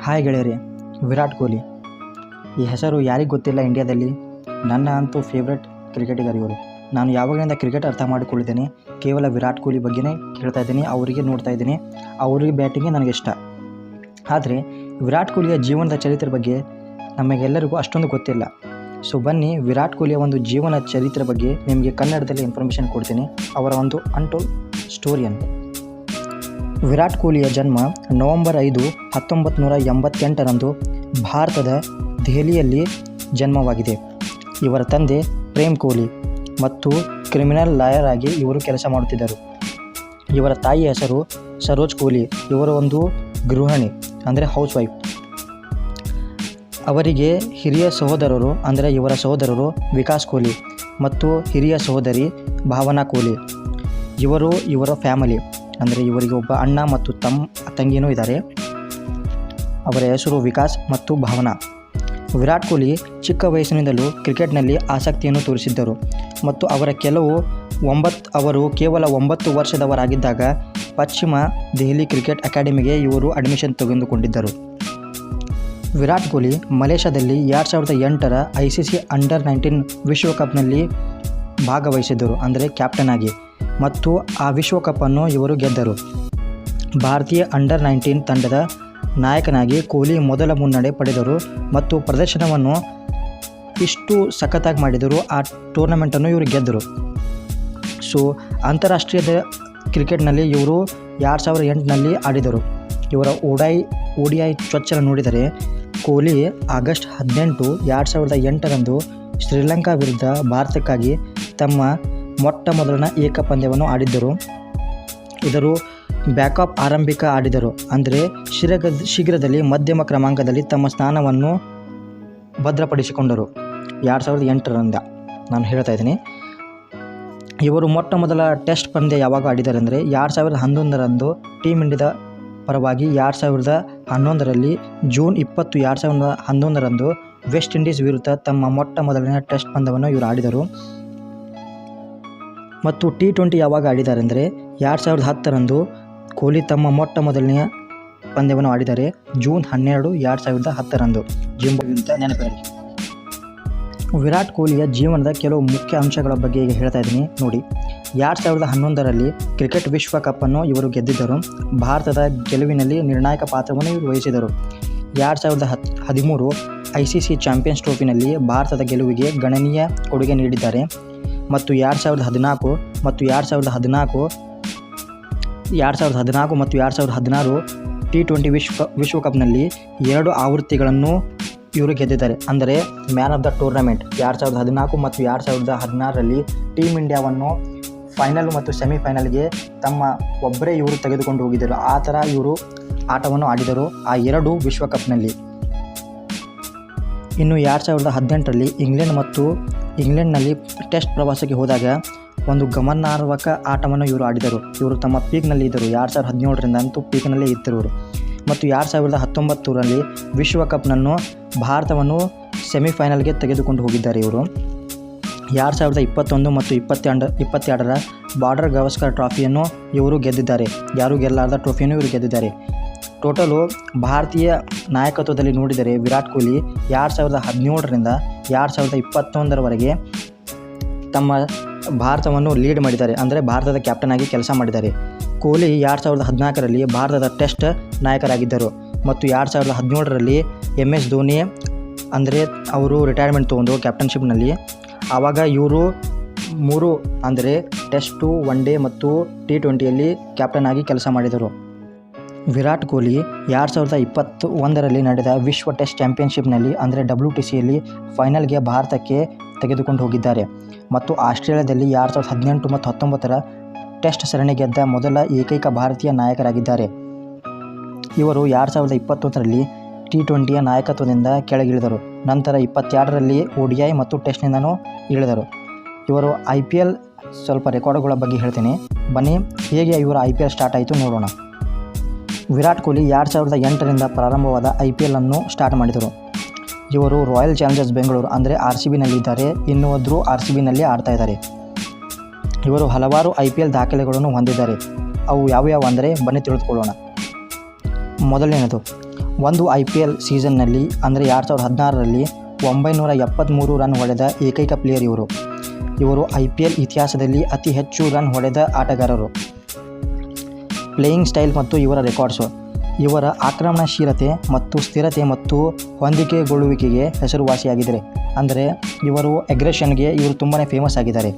Hi ಗೆಳೆಯರೇ, ವಿರಾಟ್ ಕೊಹ್ಲಿ ಈ ಹೆಸರು ಯಾರಿಗೆ ಗೊತ್ತಿಲ್ಲ ಇಂಡಿಯಾದಲ್ಲಿ. ನನ್ನ ಅಂತೂ ಫೇವ್ರೆಟ್ ಕ್ರಿಕೆಟಿಗರು ಇವರು. ನಾನು ಯಾವಾಗಲಿಂದ ಕ್ರಿಕೆಟ್ ಅರ್ಥ ಮಾಡಿಕೊಳ್ಳಿದ್ದೇನೆ ಕೇವಲ ವಿರಾಟ್ ಕೊಹ್ಲಿ ಬಗ್ಗೆನೇ ಕೇಳ್ತಾ ಇದ್ದೀನಿ, ಅವರಿಗೆ ನೋಡ್ತಾ ಇದ್ದೀನಿ, ಅವರಿಗೆ ಬ್ಯಾಟಿಂಗೇ ನನಗೆ ಇಷ್ಟ. ಆದರೆ ವಿರಾಟ್ ಕೊಹ್ಲಿಯ ಜೀವನದ ಚರಿತ್ರೆ ಬಗ್ಗೆ ನಮಗೆಲ್ಲರಿಗೂ ಅಷ್ಟೊಂದು ಗೊತ್ತಿಲ್ಲ. ಸೊ ಬನ್ನಿ, ವಿರಾಟ್ ಕೊಹ್ಲಿಯ ಒಂದು ಜೀವನ ಚರಿತ್ರೆ ಬಗ್ಗೆ ನಿಮಗೆ ಕನ್ನಡದಲ್ಲಿ ಇನ್ಫಾರ್ಮೇಷನ್ ಕೊಡ್ತೀನಿ, ಅವರ ಒಂದು ಅನ್ಟೋಲ್ಡ್ ಸ್ಟೋರಿಯನ್ನು. ವಿರಾಟ್ ಕೊಹ್ಲಿಯ ಜನ್ಮ ನವೆಂಬರ್ 5, 1988ರಂದು ಭಾರತದ ದೆಹಲಿಯಲ್ಲಿ ಜನ್ಮವಾಗಿದೆ. ಇವರ ತಂದೆ ಪ್ರೇಮ್ ಕೊಹ್ಲಿ ಮತ್ತು ಕ್ರಿಮಿನಲ್ ಲಾಯರ್ ಆಗಿ ಇವರು ಕೆಲಸ ಮಾಡುತ್ತಿದ್ದರು. ಇವರ ತಾಯಿಯ ಹೆಸರು ಸರೋಜ್ ಕೊಹ್ಲಿ. ಇವರು ಒಂದು ಗೃಹಿಣಿ ಅಂದರೆ ಹೌಸ್ ವೈಫ್. ಅವರಿಗೆ ಹಿರಿಯ ಸಹೋದರರು ಅಂದರೆ ಇವರ ಸಹೋದರರು ವಿಕಾಸ್ ಕೊಹ್ಲಿ ಮತ್ತು ಹಿರಿಯ ಸಹೋದರಿ ಭಾವನಾ ಕೊಹ್ಲಿ. ಇವರ ಫ್ಯಾಮಿಲಿ ಅಂದರೆ ಇವರಿಗೆ ಒಬ್ಬ ಅಣ್ಣ ಮತ್ತು ತಂಗಿನೂ ಇದ್ದಾರೆ. ಅವರ ಹೆಸರು ವಿಕಾಸ್ ಮತ್ತು ಭಾವನಾ. ವಿರಾಟ್ ಕೊಹ್ಲಿ ಚಿಕ್ಕ ವಯಸ್ಸಿನಿಂದಲೂ ಕ್ರಿಕೆಟ್ನಲ್ಲಿ ಆಸಕ್ತಿಯನ್ನು ತೋರಿಸಿದ್ದರು ಮತ್ತು ಅವರು ಕೇವಲ 9 ವರ್ಷದವರಾಗಿದ್ದಾಗ ಪಶ್ಚಿಮ ದೆಹಲಿ ಕ್ರಿಕೆಟ್ ಅಕಾಡೆಮಿಗೆ ಇವರು ಅಡ್ಮಿಷನ್ ತೆಗೆದುಕೊಂಡಿದ್ದರು. ವಿರಾಟ್ ಕೊಹ್ಲಿ ಮಲೇಷ್ಯಾದಲ್ಲಿ 2008ರ ICC ಅಂಡರ್-19 ವಿಶ್ವಕಪ್ನಲ್ಲಿ ಭಾಗವಹಿಸಿದ್ದರು ಅಂದರೆ ಕ್ಯಾಪ್ಟನ್ ಆಗಿ, ಮತ್ತು ಆ ವಿಶ್ವಕಪ್ಪನ್ನು ಇವರು ಗೆದ್ದರು. ಭಾರತೀಯ ಅಂಡರ್-19 ತಂಡದ ನಾಯಕನಾಗಿ ಕೊಹ್ಲಿ ಮೊದಲ ಮುನ್ನಡೆ ಪಡೆದರು ಮತ್ತು ಪ್ರದರ್ಶನವನ್ನು ಇಷ್ಟು ಸಖತ್ತಾಗಿ ಮಾಡಿದರು. ಆ ಟೂರ್ನಮೆಂಟನ್ನು ಇವರು ಗೆದ್ದರು. ಸೊ ಅಂತಾರಾಷ್ಟ್ರೀಯ ಕ್ರಿಕೆಟ್ನಲ್ಲಿ ಇವರು 2008ನಲ್ಲಿ ಆಡಿದರು. ಇವರ ODI ಚೊಚ್ಚಲ ನೋಡಿದರೆ ಕೊಹ್ಲಿ ಆಗಸ್ಟ್ 18, 2008ರಂದು ಶ್ರೀಲಂಕಾ ವಿರುದ್ಧ ಭಾರತಕ್ಕಾಗಿ ತಮ್ಮ ಮೊಟ್ಟ ಮೊದಲನ ಏಕಪಂದ್ಯವನ್ನು ಆಡಿದ್ದರು. ಇದರ ಬ್ಯಾಕಪ್ ಆರಂಭಿಕ ಆಡಿದರು ಅಂದರೆ ಶೀಘ್ರದಲ್ಲಿ ಮಧ್ಯಮ ಕ್ರಮಾಂಕದಲ್ಲಿ ತಮ್ಮ ಸ್ಥಾನವನ್ನು ಭದ್ರಪಡಿಸಿಕೊಂಡರು. 2008ರಿಂದ ನಾನು ಹೇಳ್ತಾ ಇದ್ದೀನಿ. ಇವರು ಮೊಟ್ಟ ಮೊದಲ ಟೆಸ್ಟ್ ಪಂದ್ಯ ಯಾವಾಗ ಆಡಿದ್ದಾರೆ ಅಂದರೆ 2011ರಂದು ಟೀಮ್ ಇಂಡಿಯಾದ ಪರವಾಗಿ, 2011ರಲ್ಲಿ ಜೂನ್ 20, 2011ರಂದು ವೆಸ್ಟ್ ಇಂಡೀಸ್ ವಿರುದ್ಧ ತಮ್ಮ ಮೊಟ್ಟ ಮೊದಲನೇ ಟೆಸ್ಟ್ ಪಂದ್ಯವನ್ನು ಇವರು ಆಡಿದರು. ಮತ್ತು T20 ಯಾವಾಗ ಆಡಿದ್ದಾರೆ ಅಂದರೆ 2010ರಂದು ಕೊಹ್ಲಿ ತಮ್ಮ ಮೊಟ್ಟ ಮೊದಲನೆಯ ಪಂದ್ಯವನ್ನು ಆಡಿದ್ದಾರೆ ಜೂನ್ 12, 2010ರಂದು ಜಿಂಬಾಬ್ವೆ ವಿರುದ್ಧ ನೆನಪಿರಲಿ. ವಿರಾಟ್ ಕೊಹ್ಲಿಯ ಜೀವನದ ಕೆಲವು ಮುಖ್ಯ ಅಂಶಗಳ ಬಗ್ಗೆ ಈಗ ಹೇಳ್ತಾ ಇದ್ದೀನಿ ನೋಡಿ. 2011ರಲ್ಲಿ ಕ್ರಿಕೆಟ್ ವಿಶ್ವಕಪ್ಪನ್ನು ಇವರು ಗೆದ್ದಿದ್ದರು. ಭಾರತದ ಗೆಲುವಿನಲ್ಲಿ ನಿರ್ಣಾಯಕ ಪಾತ್ರವನ್ನು ಇವರು ವಹಿಸಿದರು. 2013 ICC ಚಾಂಪಿಯನ್ಸ್ ಟ್ರೋಫಿನಲ್ಲಿ ಭಾರತದ ಗೆಲುವಿಗೆ ಗಣನೀಯ ಕೊಡುಗೆ ನೀಡಿದ್ದಾರೆ. ಮತ್ತು 2014 ಮತ್ತು 2016 T20 ವಿಶ್ವಕಪ್ನಲ್ಲಿ 2 ಆವೃತ್ತಿಗಳನ್ನು ಇವರು ಗೆದ್ದಿದ್ದಾರೆ. ಅಂದರೆ ಮ್ಯಾನ್ ಆಫ್ ದ ಟೂರ್ನಮೆಂಟ್ 2014 ಮತ್ತು 2016ರಲ್ಲಿ ಟೀಮ್ ಇಂಡಿಯಾವನ್ನು ಫೈನಲ್ ಮತ್ತು ಸೆಮಿಫೈನಲ್ಗೆ ಒಬ್ಬರೇ ಇವರು ತೆಗೆದುಕೊಂಡು ಹೋಗಿದ್ದರು. ಆ ಥರ ಇವರು ಆಟವನ್ನು ಆಡಿದರು ಆ 2 ವಿಶ್ವಕಪ್ನಲ್ಲಿ. ಇನ್ನು 2018ರಲ್ಲಿ ಇಂಗ್ಲೆಂಡ್ನಲ್ಲಿ ಟೆಸ್ಟ್ ಪ್ರವಾಸಕ್ಕೆ ಹೋದಾಗ ಒಂದು ಗಮನಾರ್ಹಕ ಆಟವನ್ನು ಇವರು ಆಡಿದರು. ಇವರು ತಮ್ಮ ಪೀಕ್ನಲ್ಲಿ ಇದ್ದರು. 2017ರಿಂದ ಅಂತೂ ಪೀಕ್ನಲ್ಲೇ ಇದ್ದರು. ಮತ್ತು 2019ರಲ್ಲಿ ವಿಶ್ವಕಪ್ನನ್ನು ಭಾರತವನ್ನು ಸೆಮಿಫೈನಲ್ಗೆ ತೆಗೆದುಕೊಂಡು ಹೋಗಿದ್ದಾರೆ ಇವರು. 2021 ಮತ್ತು 2022ರ ಬಾರ್ಡರ್ ಗವಾಸ್ಕರ್ ಟ್ರಾಫಿಯನ್ನು ಇವರು ಗೆದ್ದಿದ್ದಾರೆ. ಯಾರೂ ಗೆಲ್ಲಾರದ ಟ್ರೋಫಿಯನ್ನು ಇವರು ಗೆದ್ದಿದ್ದಾರೆ. ಟೋಟಲು ಭಾರತೀಯ ನಾಯಕತ್ವದಲ್ಲಿ ನೋಡಿದರೆ ವಿರಾಟ್ ಕೊಹ್ಲಿ 2017ರಿಂದ 2021ರವರೆಗೆ ತಮ್ಮ ಭಾರತವನ್ನು ಲೀಡ್ ಮಾಡಿದ್ದಾರೆ, ಅಂದರೆ ಭಾರತದ ಕ್ಯಾಪ್ಟನ್ ಆಗಿ ಕೆಲಸ ಮಾಡಿದ್ದಾರೆ. ಕೊಹ್ಲಿ 2014ರಲ್ಲಿ ಭಾರತದ ಟೆಸ್ಟ್ ನಾಯಕರಾಗಿದ್ದರು ಮತ್ತು 2017ರಲ್ಲಿ MS ಧೋನಿ ಅಂದರೆ ಅವರು ರಿಟೈರ್ಮೆಂಟ್ ತೊಗೊಂಡು ಕ್ಯಾಪ್ಟನ್ಶಿಪ್ನಲ್ಲಿ. ಆವಾಗ ಇವರು 3 ಅಂದರೆ ಟೆಸ್ಟು, ಒನ್ ಡೇ ಮತ್ತು T20ಯಲ್ಲಿ ಕ್ಯಾಪ್ಟನ್ ಆಗಿ ಕೆಲಸ ಮಾಡಿದರು. ವಿರಾಟ್ ಕೊಹ್ಲಿ 2021ರಲ್ಲಿ ನಡೆದ ವಿಶ್ವ ಟೆಸ್ಟ್ ಚಾಂಪಿಯನ್ಶಿಪ್ನಲ್ಲಿ ಅಂದರೆ WTCಯಲ್ಲಿ ಫೈನಲ್ಗೆ ಭಾರತಕ್ಕೆ ತೆಗೆದುಕೊಂಡು ಹೋಗಿದ್ದಾರೆ. ಮತ್ತು ಆಸ್ಟ್ರೇಲಿಯಾದಲ್ಲಿ 2018 ಮತ್ತು 2019ರ ಟೆಸ್ಟ್ ಸರಣಿ ಗೆದ್ದ ಮೊದಲ ಏಕೈಕ ಭಾರತೀಯ ನಾಯಕರಾಗಿದ್ದಾರೆ. ಇವರು 2021ರಲ್ಲಿ T20ಯ ನಾಯಕತ್ವದಿಂದ ಕೆಳಗಿಳಿದರು. ನಂತರ 22ರಲ್ಲಿ ODI ಮತ್ತು ಟೆಸ್ಟ್ನಿಂದನೂ ಇಳಿದರು. ಇವರು IPL ಸ್ವಲ್ಪ ರೆಕಾರ್ಡ್ಗಳ ಬಗ್ಗೆ ಹೇಳ್ತೀನಿ ಬನ್ನಿ. ಹೇಗೆ ಇವರ IPL ಸ್ಟಾರ್ಟ್ ಆಯಿತು ನೋಡೋಣ. ವಿರಾಟ್ ಕೊಹ್ಲಿ 2008ರಿಂದ ಪ್ರಾರಂಭವಾದ IPL ಅನ್ನು ಸ್ಟಾರ್ಟ್ ಮಾಡಿದರು. ಇವರು ರಾಯಲ್ ಚಾಲೆಂಜರ್ಸ್ ಬೆಂಗಳೂರು ಅಂದರೆ RCBನಲ್ಲಿದ್ದಾರೆ. ಇನ್ನೂ ಒಬ್ಬರು RCBನಲ್ಲಿ ಆಡ್ತಾ ಇದ್ದಾರೆ. ಇವರು ಹಲವಾರು IPL ದಾಖಲೆಗಳನ್ನು ಹೊಂದಿದ್ದಾರೆ. ಅವು ಯಾವ್ಯಾವ ಅಂದರೆ ಬನ್ನಿ ತಿಳಿದುಕೊಳ್ಳೋಣ. ಮೊದಲನೇದು ಒಂದು IPL ಸೀಸನ್ನಲ್ಲಿ ಅಂದರೆ 2016ರಲ್ಲಿ 973 ರನ್ ಹೊಡೆದ ಏಕೈಕ ಪ್ಲೇಯರ್ ಇವರು. IPL ಇತಿಹಾಸದಲ್ಲಿ ಅತಿ ಹೆಚ್ಚು ರನ್ ಹೊಡೆದ ಆಟಗಾರರು. ಪ್ಲೇಯಿಂಗ್ ಸ್ಟೈಲ್ ಮತ್ತು ಇವರ ರೆಕಾರ್ಡ್ಸು. ಇವರ ಆಕ್ರಮಣಶೀಲತೆ ಮತ್ತು ಸ್ಥಿರತೆ ಮತ್ತು ಹೊಂದಿಕೆಗೊಳ್ಳುವಿಕೆಗೆ ಹೆಸರುವಾಸಿಯಾಗಿದ್ದಾರೆ. ಅಂದರೆ ಇವರು ಅಗ್ರೆಷನ್ಗೆ ಇವರು ತುಂಬಾ ಫೇಮಸ್ ಆಗಿದ್ದಾರೆ.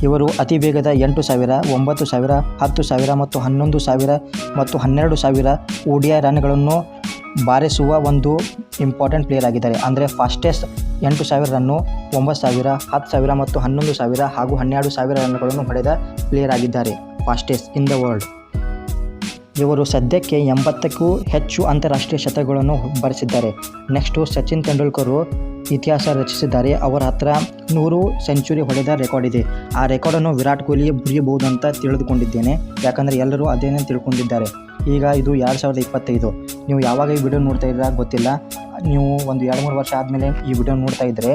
ಇವರು ಅತಿ ವೇಗದ 8,000, 9,000, 10,000 ಮತ್ತು 11,000 ಮತ್ತು 12,000 ODI ರನ್ಗಳನ್ನು ಬಾರಿಸುವ ಒಂದು ಇಂಪಾರ್ಟೆಂಟ್ ಪ್ಲೇಯರ್ ಆಗಿದ್ದಾರೆ. ಅಂದರೆ ಫಾಸ್ಟೆಸ್ಟ್ 8,000 ರನ್ನು, 9,000, 10,000 ಮತ್ತು 11,000 ಹಾಗೂ 12,000 ರನ್ಗಳನ್ನು ಹೊಡೆದ ಪ್ಲೇಯರ್ ಆಗಿದ್ದಾರೆ. Fastest in the world. ಇವರು ಸದ್ಯಕ್ಕೆ 80ಕ್ಕೂ ಹೆಚ್ಚು ಅಂತಾರಾಷ್ಟ್ರೀಯ ಶತಕಗಳನ್ನು ಬಾರಿಸಿದ್ದಾರೆ. ನೆಕ್ಸ್ಟು ಸಚಿನ್ ತೆಂಡೂಲ್ಕರ್ ಇತಿಹಾಸ ರಚಿಸಿದ್ದಾರೆ. ಅವರ ಹತ್ರ 100 ಸೆಂಚುರಿ ಹೊಡೆದ ರೆಕಾರ್ಡ್ ಇದೆ. ಆ ರೆಕಾರ್ಡನ್ನು ವಿರಾಟ್ ಕೊಹ್ಲಿ ಮುರಿಯಬಹುದು ಅಂತ ತಿಳಿದುಕೊಂಡಿದ್ದೇನೆ. ಯಾಕಂದರೆ ಎಲ್ಲರೂ ಅದೇನೇ ತಿಳ್ಕೊಂಡಿದ್ದಾರೆ. ಈಗ ಇದು 2025. ನೀವು ಯಾವಾಗ ಈ ವಿಡಿಯೋ ನೋಡ್ತಾ ಇದ್ದೀರಾ ಗೊತ್ತಿಲ್ಲ. ನೀವು ಒಂದು 2-3 ವರ್ಷ ಆದಮೇಲೆ ಈ ವಿಡಿಯೋ ನೋಡ್ತಾ ಇದ್ದರೆ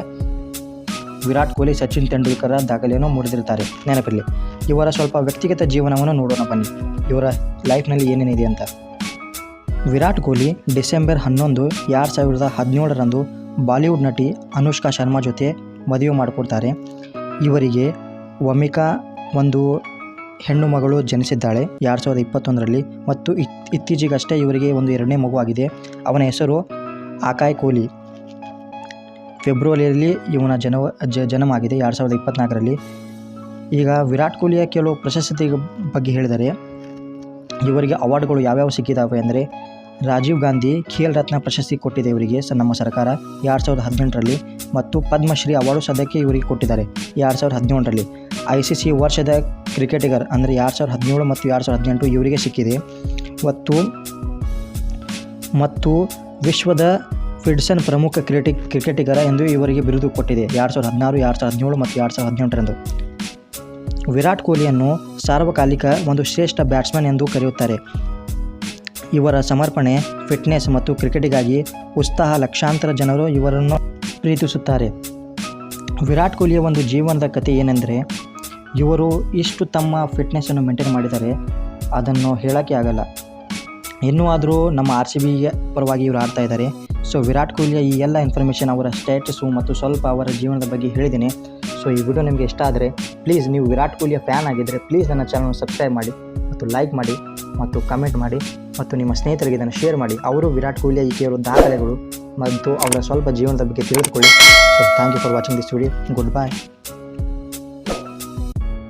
ವಿರಾಟ್ ಕೊಹ್ಲಿ ಸಚಿನ್ ತೆಂಡೂಲ್ಕರ್ ದಾಖಲೆಯನ್ನು ಮುರಿದಿರ್ತಾರೆ, ನೆನಪಿರಲಿ. ಇವರ ಸ್ವಲ್ಪ ವ್ಯಕ್ತಿಗತ ಜೀವನವನ್ನು ನೋಡೋಣ ಬನ್ನಿ, ಇವರ ಲೈಫ್ನಲ್ಲಿ ಏನೇನಿದೆ ಅಂತ. ವಿರಾಟ್ ಕೊಹ್ಲಿ ಡಿಸೆಂಬರ್ 11, 2017ರಂದು ಬಾಲಿವುಡ್ ನಟಿ ಅನುಷ್ಕಾ ಶರ್ಮಾ ಜೊತೆ ಮದುವೆ ಮಾಡಿಕೊಡ್ತಾರೆ. ಇವರಿಗೆ ವಮಿಕಾ ಒಂದು ಹೆಣ್ಣು ಮಗಳು ಜನಿಸಿದ್ದಾಳೆ 2021ರಲ್ಲಿ ಮತ್ತು ಇತ್ತೀಚೆಗಷ್ಟೇ ಇವರಿಗೆ ಒಂದು 2ನೇ ಮಗು ಆಗಿದೆ. ಅವನ ಹೆಸರು ಆಕಾಯ್ ಕೊಹ್ಲಿ. ಫೆಬ್ರವರಿಯಲ್ಲಿ ಇವನ ಜನ್ಮ ಆಗಿದೆ 2024ರಲ್ಲಿ. ಈಗ ವಿರಾಟ್ ಕೊಹ್ಲಿಯ ಕೆಲವು ಪ್ರಶಸ್ತಿ ಬಗ್ಗೆ ಹೇಳಿದರೆ, ಇವರಿಗೆ ಅವಾರ್ಡ್ಗಳು ಯಾವ್ಯಾವ ಸಿಕ್ಕಿದ್ದಾವೆ ಅಂದರೆ, ರಾಜೀವ್ ಗಾಂಧಿ ಖೇಲ್ ರತ್ನ ಪ್ರಶಸ್ತಿ ಕೊಟ್ಟಿದೆ ಇವರಿಗೆ ನಮ್ಮ ಸರ್ಕಾರ 2018ರಲ್ಲಿ ಮತ್ತು ಪದ್ಮಶ್ರೀ ಅವಾರ್ಡು ಸದ್ಯಕ್ಕೆ ಇವರಿಗೆ ಕೊಟ್ಟಿದ್ದಾರೆ 2017ರಲ್ಲಿ. ICC ವರ್ಷದ ಕ್ರಿಕೆಟಿಗರ್ ಅಂದರೆ 2017 ಮತ್ತು 2018 ಇವರಿಗೆ ಸಿಕ್ಕಿದೆ. ಮತ್ತು ವಿಶ್ವದ ಫಿಡ್ಸನ್ ಪ್ರಮುಖ ಕ್ರಿಕೆಟಿಗರ ಎಂದು ಇವರಿಗೆ ಬಿರುದು ಕೊಟ್ಟಿದೆ 2016, 2017 ಮತ್ತು 2018ರಂದು. ವಿರಾಟ್ ಕೊಹ್ಲಿಯನ್ನು ಸಾರ್ವಕಾಲಿಕ ಒಂದು ಶ್ರೇಷ್ಠ ಬ್ಯಾಟ್ಸ್ಮನ್ ಎಂದು ಕರೆಯುತ್ತಾರೆ. ಇವರ ಸಮರ್ಪಣೆ, ಫಿಟ್ನೆಸ್ ಮತ್ತು ಕ್ರಿಕೆಟಿಗಾಗಿ ಉತ್ಸಾಹ ಲಕ್ಷಾಂತರ ಜನರು ಇವರನ್ನು ಪ್ರೀತಿಸುತ್ತಾರೆ. ವಿರಾಟ್ ಕೊಹ್ಲಿಯ ಒಂದು ಜೀವನದ ಕಥೆ ಏನೆಂದರೆ, ಇವರು ಇಷ್ಟು ತಮ್ಮ ಫಿಟ್ನೆಸ್ಸನ್ನು ಮೇಂಟೈನ್ ಮಾಡಿದ್ದಾರೆ, ಅದನ್ನು ಹೇಳೋಕ್ಕೆ ಆಗಲ್ಲ. ಇನ್ನೂ ಆದರೂ ನಮ್ಮ RCB ಪರವಾಗಿ ಇವರು ಆಡ್ತಾ ಇದ್ದಾರೆ. ಸೊ ವಿರಾಟ್ ಕೊಹ್ಲಿಯ ಈ ಎಲ್ಲ ಇನ್ಫಾರ್ಮೇಷನ್, ಅವರ ಸ್ಟೇಟಸ್ಸು ಮತ್ತು ಸ್ವಲ್ಪ ಅವರ ಜೀವನದ ಬಗ್ಗೆ ಹೇಳಿದ್ದೀನಿ. ಸೊ ಈ ವಿಡಿಯೋ ನಿಮಗೆ ಇಷ್ಟ ಆದರೆ ಪ್ಲೀಸ್, ನೀವು ವಿರಾಟ್ ಕೊಹ್ಲಿಯ ಫ್ಯಾನ್ ಆಗಿದ್ದರೆ ಪ್ಲೀಸ್ ನನ್ನ ಚಾನಲ್ನ ಸಬ್ಸ್ಕ್ರೈಬ್ ಮಾಡಿ ಮತ್ತು ಲೈಕ್ ಮಾಡಿ ಮತ್ತು ಕಮೆಂಟ್ ಮಾಡಿ ಮತ್ತು ನಿಮ್ಮ ಸ್ನೇಹಿತರಿಗೆ ಇದನ್ನು ಶೇರ್ ಮಾಡಿ. ಅವರು ವಿರಾಟ್ ಕೊಹ್ಲಿಯ ಈ ಕೆಲವು ದಾಖಲೆಗಳು ಮತ್ತು ಅವರ ಸ್ವಲ್ಪ ಜೀವನದ ಬಗ್ಗೆ ತಿಳಿದುಕೊಳ್ಳಿ. So thank you for watching this video. Good bye.